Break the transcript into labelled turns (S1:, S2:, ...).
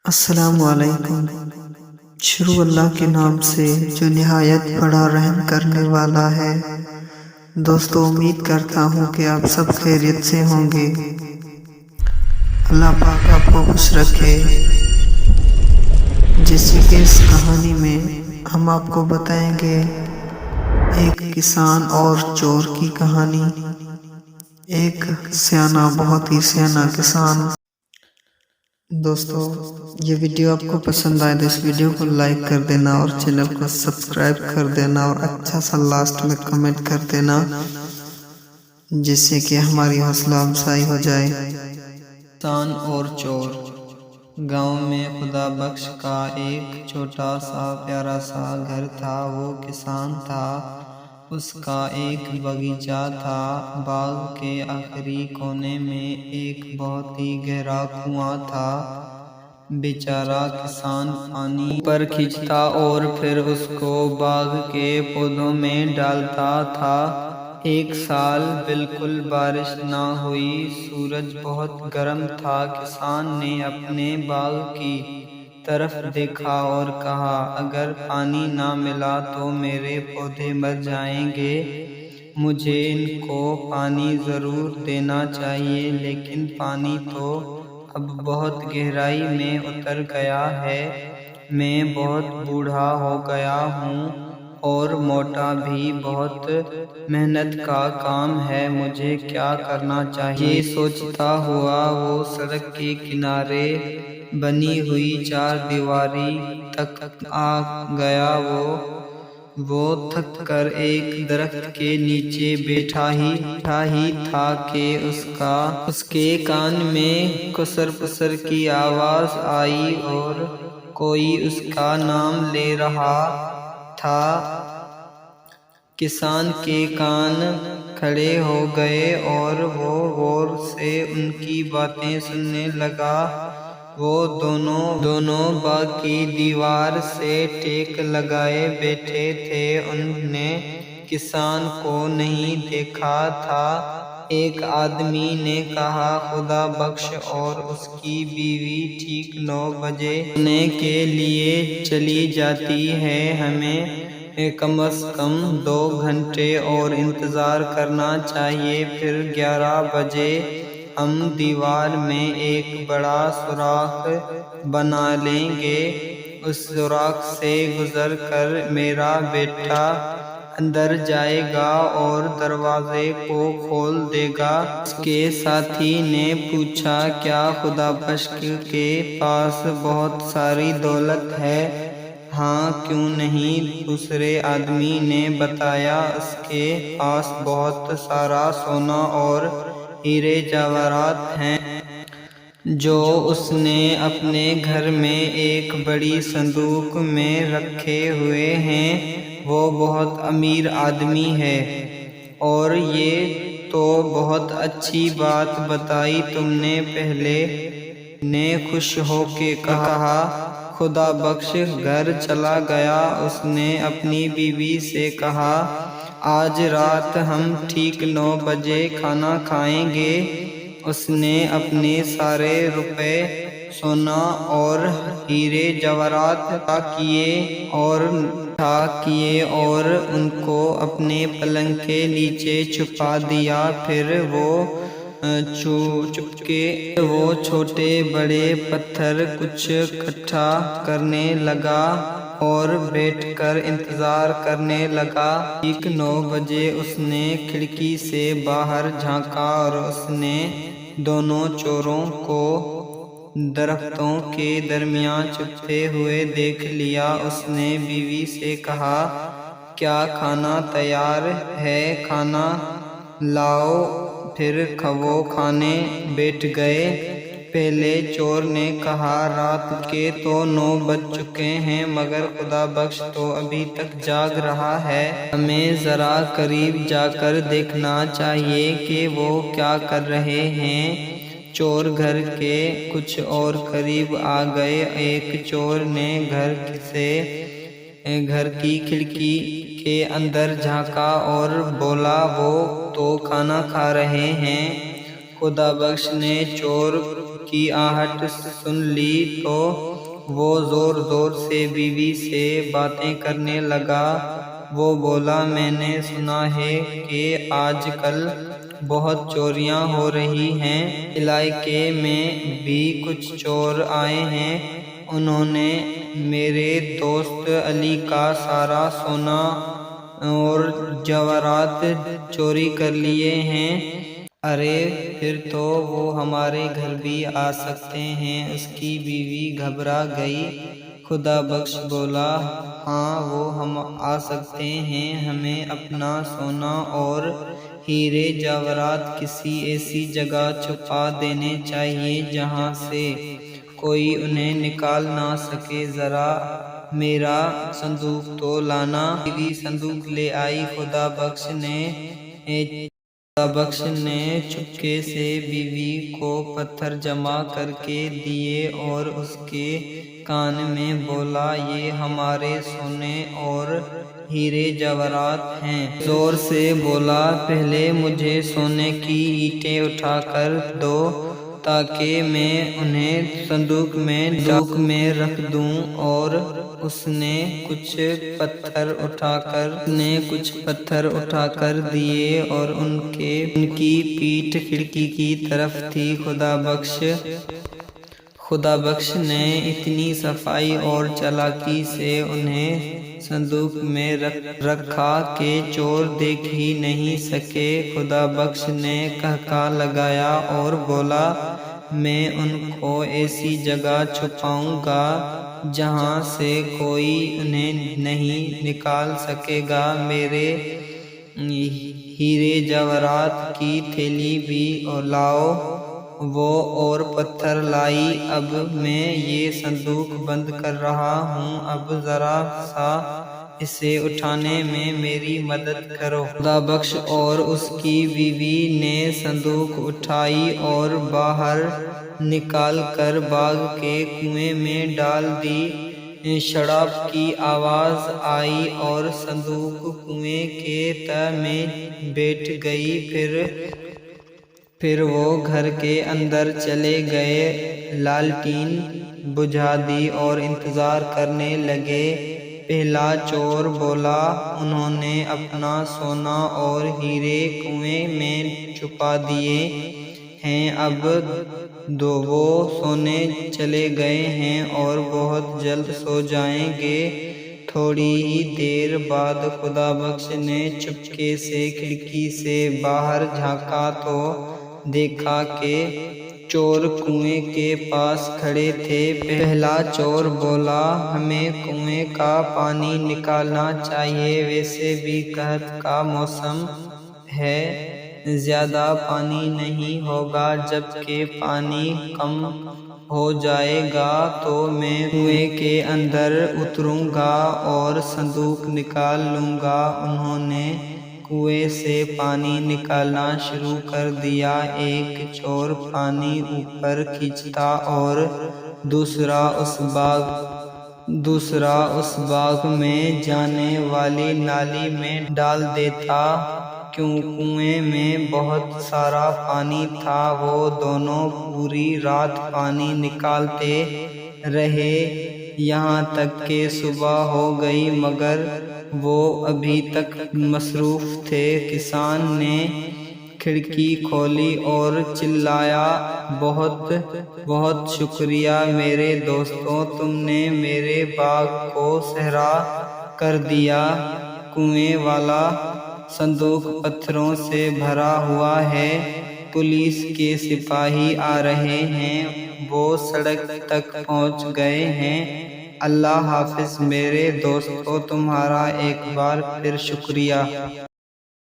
S1: السلام علیکم۔ شروع اللہ کے نام سے جو نہایت بڑا رحم کرنے والا ہے۔ دوستو، امید کرتا ہوں کہ آپ سب خیریت سے ہوں گے۔ اللہ پاک آپ کو خوش رکھے۔ جیسے کہ اس کہانی میں ہم آپ کو بتائیں گے ایک کسان اور چور کی کہانی۔ ایک سیانہ، بہت ہی سیانہ کسان۔ دوستو، یہ ویڈیو آپ کو پسند آئے تو اس ویڈیو کو لائک کر دینا اور چینل کو سبسکرائب کر دینا اور اچھا سا لاسٹ میں کمنٹ کر دینا، جس سے کہ ہماری حوصلہ افزائی ہو جائے۔
S2: کسان اور چور۔ گاؤں میں خدا بخش کا ایک چھوٹا سا پیارا سا گھر تھا۔ وہ کسان تھا، اس کا ایک باغیچہ تھا۔ باغ کے آخری کونے میں ایک بہت ہی گہرا کنواں تھا۔ بیچارہ کسان پانی اوپر کھینچتا اور پھر اس کو باغ کے پودوں میں ڈالتا تھا۔ ایک سال بالکل بارش نہ ہوئی، سورج بہت گرم تھا۔ کسان نے اپنے باغ کی طرف دیکھا اور کہا، اگر پانی نہ ملا تو میرے پودے مر جائیں گے۔ مجھے ان کو پانی ضرور دینا چاہیے، لیکن پانی تو اب بہت گہرائی میں اتر گیا ہے۔ میں بہت بوڑھا ہو گیا ہوں اور موٹا بھی۔ بہت محنت کا کام ہے، مجھے کیا کرنا چاہیے؟ یہ سوچتا ہوا وہ سڑک کے کنارے بنی ہوئی چار دیواری تک آ گیا۔ وہ تھک کر ایک درخت کے نیچے بیٹھا ہی تھا کہ اس کے کان میں کسر پسر کی آواز آئی اور کوئی اس کا نام لے رہا تھا۔ کسان کے کان کھڑے ہو گئے اور وہ غور سے ان کی باتیں سننے لگا۔ وہ دونوں باغ کی دیوار سے ٹیک لگائے بیٹھے تھے۔ انہوں نے کسان کو نہیں دیکھا تھا۔ ایک آدمی نے کہا، خدا بخش اور اس کی بیوی ٹھیک 9 بجے سونے کے لیے چلی جاتی ہے۔ ہمیں کم از کم 2 گھنٹے اور انتظار کرنا چاہیے، پھر 11 بجے ہم دیوار میں ایک بڑا سوراخ بنا لیں گے۔ اس سوراخ سے گزر کر میرا بیٹا اندر جائے گا اور دروازے کو کھول دے گا۔ اس کے ساتھی نے پوچھا، کیا خدا بخش کے پاس بہت ساری دولت ہے؟ ہاں، کیوں نہیں؟ دوسرے آدمی نے بتایا، اس کے پاس بہت سارا سونا اور ہیرے جواہرات ہیں جو اس نے اپنے گھر میں ایک بڑی صندوق میں رکھے ہوئے ہیں۔ وہ بہت امیر آدمی ہے۔ اور یہ تو بہت اچھی بات بتائی تم نے۔ پہلے نے خوش ہو کے کہا۔ خدا بخش گھر چلا گیا۔ اس نے اپنی بیوی سے کہا، آج رات ہم ٹھیک 9 بجے کھانا کھائیں گے۔ اس نے اپنے سارے روپے سونا اور ہیرے جواہرات اٹھا کیے اور ان کو اپنے پلنگ کے نیچے چھپا دیا۔ پھر وہ چھوٹے بڑے پتھر کچھ اکٹھا کرنے لگا اور بیٹھ کر انتظار کرنے لگا۔ ٹھیک 9 بجے اس نے کھڑکی سے باہر جھانکا اور اس نے دونوں چوروں کو درختوں کے درمیان چھپتے ہوئے دیکھ لیا۔ اس نے بیوی سے کہا، کیا کھانا تیار ہے؟ کھانا لاؤ۔ پھر وہ کھانے بیٹھ گئے۔ پہلے چور نے کہا، رات کے تو 9 بج چکے ہیں، مگر خدا بخش تو ابھی تک جاگ رہا ہے۔ ہمیں ذرا قریب جا کر دیکھنا چاہیے کہ وہ کیا کر رہے ہیں۔ چور گھر کے کچھ اور قریب آ گئے۔ ایک چور نے گھر کی کھڑکی کے اندر جھانکا اور بولا، وہ تو کھانا کھا رہے ہیں۔ خدا بخش نے چور کی آہٹ سن لی تو وہ زور زور سے بیوی سے باتیں کرنے لگا۔ وہ بولا، میں نے سنا ہے کہ آج کل بہت چوریاں ہو رہی ہیں، علاقے میں بھی کچھ چور آئے ہیں، انہوں نے میرے دوست علی کا سارا سونا اور جواہرات چوری کر لیے ہیں۔ ارے پھر تو وہ ہمارے گھر بھی آ سکتے ہیں۔ اس کی بیوی گھبرا گئی۔ خدا بخش بولا، ہاں وہ ہم آ سکتے ہیں، ہمیں اپنا سونا اور ہیرے جواہرات کسی ایسی جگہ چھپا دینے چاہیے جہاں سے کوئی انہیں نکال نہ سکے، ذرا میرا صندوق تو لانا۔ بیوی صندوق لے آئی۔ خدا بخش نے چپکے سے بیوی کو پتھر جمع کر کے دیے اور اس کے کان میں بولا، یہ ہمارے سونے اور ہیرے جواہرات ہیں۔ زور سے بولا، پہلے مجھے سونے کی اینٹیں اٹھا کر دو تاکہ میں انہیں صندوق میں رکھ دوں۔ اور اس نے کچھ پتھر اٹھا کر دیے اور ان کی پیٹھ کھڑکی کی طرف تھی۔ خدا بخش نے اتنی صفائی اور چالاکی سے انہیں صندوق میں رکھا کہ چور دیکھ ہی نہیں سکے۔ خدا بخش نے کہا لگایا اور بولا، میں ان کو ایسی جگہ چھپاؤں گا جہاں سے کوئی انہیں نہیں نکال سکے گا۔ میرے ہیرے جواہرات کی تھیلی بھی لاؤ۔ وہ اور پتھر لائی۔ اب میں یہ صندوق بند کر رہا ہوں، اب ذرا سا اسے اٹھانے میں میری مدد کرو۔ خدا بخش اور اس کی بیوی نے صندوق اٹھائی اور باہر نکال کر باغ کے کنویں میں ڈال دی۔ شڑاپ کی آواز آئی اور صندوق کنویں کے تہہ میں بیٹھ گئی۔ پھر وہ گھر کے اندر چلے گئے، لالٹین بجھا دی اور انتظار کرنے لگے۔ پہلا چور بولا، انہوں نے اپنا سونا اور ہیرے کنویں میں چھپا دیے ہیں، اب وہ سونے چلے گئے ہیں اور بہت جلد سو جائیں گے۔ تھوڑی ہی دیر بعد خدا بخش نے چپکے سے کھڑکی سے باہر جھانکا تو دیکھا کہ چور کنویں کے پاس کھڑے تھے۔ پہلا چور بولا، ہمیں کنویں کا پانی نکالنا چاہیے، ویسے بھی قحط کا موسم ہے، زیادہ پانی نہیں ہوگا، جب کہ پانی کم ہو جائے گا تو میں کنویں کے اندر اتروں گا اور صندوق نکال لوں گا۔ انہوں نے کنویں سے پانی نکالنا شروع کر دیا۔ ایک چور پانی اوپر کھینچتا اور دوسرا اس باغ میں جانے والی نالی میں ڈال دیتا۔ کنویں میں بہت سارا پانی تھا۔ وہ دونوں پوری رات پانی نکالتے رہے یہاں تک کہ صبح ہو گئی، مگر وہ ابھی تک مصروف تھے۔ کسان نے کھڑکی کھولی اور چلایا، بہت بہت شکریہ میرے دوستو، تم نے میرے باغ کو صحرا کر دیا۔ کنویں والا صندوق پتھروں سے بھرا ہوا ہے، پولیس کے سپاہی آ رہے ہیں، وہ سڑک تک پہنچ گئے ہیں۔ اللہ حافظ میرے دوستو، تمہارا ایک بار پھر شکریہ۔